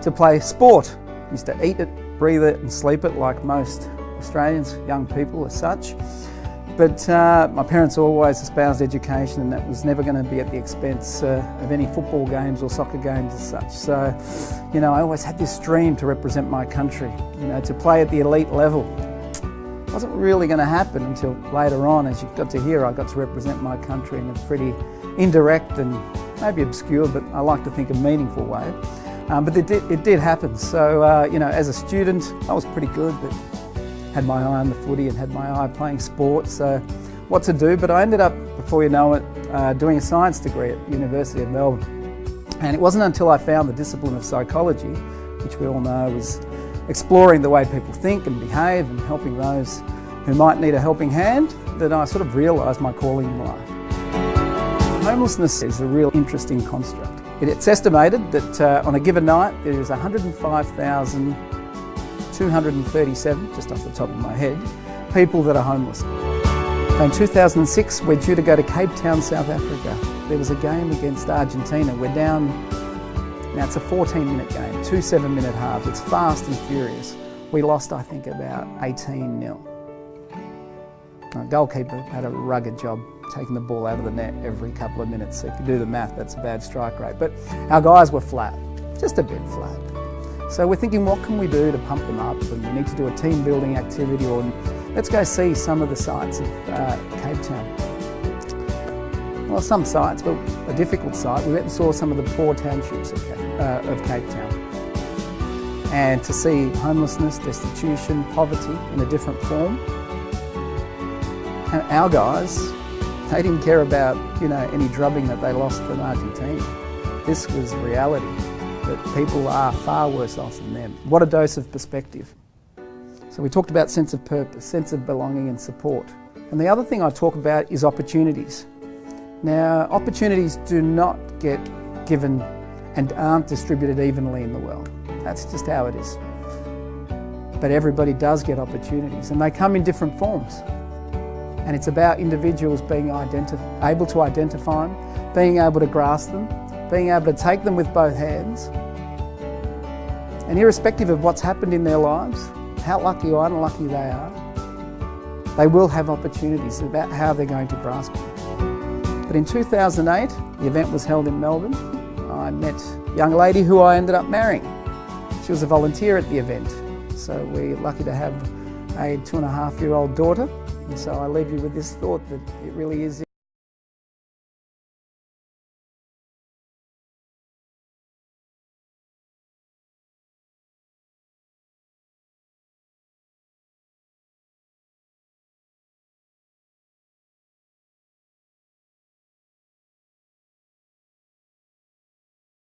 To play sport. Used to eat it, breathe it and sleep it like most Australians, young people as such. But my parents always espoused education, and that was never going to be at the expense of any football games or soccer games as such. So, you know, I always had this dream to represent my country, you know, to play at the elite level. It wasn't really going to happen until later on. As you got to hear, I got to represent my country in a pretty indirect and maybe obscure, but I like to think a meaningful way. But it did happen. So, you know, as a student, I was pretty good, but had my eye on the footy and had my eye playing sport, so what to do. But I ended up, before you know it, doing a science degree at the University of Melbourne. And it wasn't until I found the discipline of psychology, which we all know is exploring the way people think and behave and helping those who might need a helping hand, that I sort of realised my calling in life. Homelessness is a real interesting construct. It's estimated that on a given night there is 105,237, just off the top of my head, people that are homeless. In 2006 we're due to go to Cape Town, South Africa. There was a game against Argentina. We're down, now it's a 14-minute game, 2 7-minute halves. It's fast and furious. We lost, I think, about 18-0. Our goalkeeper had a rugged job taking the ball out of the net every couple of minutes. So if you do the math, that's a bad strike rate. But our guys were flat, just a bit flat. So we're thinking, what can we do to pump them up? And we need to do a team building activity, or let's go see some of the sites of Cape Town. Well, some sites, but a difficult site. We went and saw some of the poor townships of Cape Town. And to see homelessness, destitution, poverty in a different form. And our guys, they didn't care about, you know, any drubbing that they lost from Argentina. This was reality, that people are far worse off than them. What a dose of perspective. So we talked about sense of purpose, sense of belonging and support. And the other thing I talk about is opportunities. Now, opportunities do not get given and aren't distributed evenly in the world. That's just how it is. But everybody does get opportunities, and they come in different forms. And it's about individuals being able to identify them, being able to grasp them, being able to take them with both hands. And irrespective of what's happened in their lives, how lucky or unlucky they are, they will have opportunities about how they're going to grasp them. But in 2008, the event was held in Melbourne. I met a young lady who I ended up marrying. She was a volunteer at the event. So we're lucky to have a 2.5-year-old daughter. And so I leave you with this thought that it really is